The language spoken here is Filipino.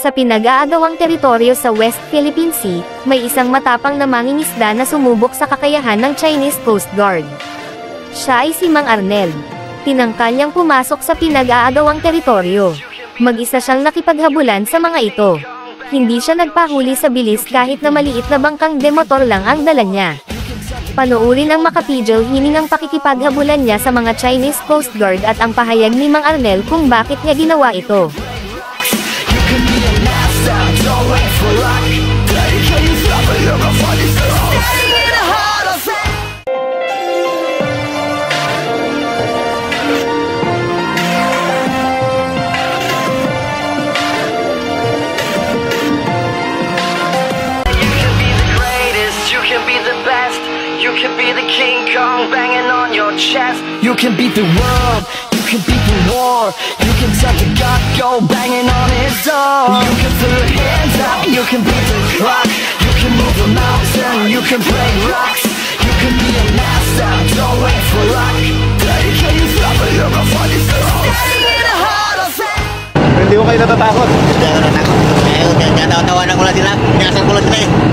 Sa pinag-aagawang teritoryo sa West Philippine Sea, may isang matapang na mangingisda na sumubok sa kakayahan ng Chinese Coast Guard. Siya ay si Mang Arnel. Tinangkal niyang pumasok sa pinag-aagawang teritoryo. Mag-isa siyang nakipaghabulan sa mga ito. Hindi siya nagpahuli sa bilis kahit na maliit na bangkang demotor lang ang dala niya. Panoorin ang makapidyo hining ang pakikipaghabulan niya sa mga Chinese Coast Guard at ang pahayag ni Mang Arnel kung bakit niya ginawa ito. You can be the King Kong banging on your chest. You can beat the world, you can beat the war. You can tell the God go banging on his door. You can throw your hands up, you can beat the clock. You can move a mountain, you can break rocks. You can be a master, don't wait for luck. Can you stop it, you're gonna find yourself standing in the heart of it. Hindi ko kayo natatakot. Hindi ako natatakot. Tawa-tawa na ko lang sila. Pinasal ko lang sila eh.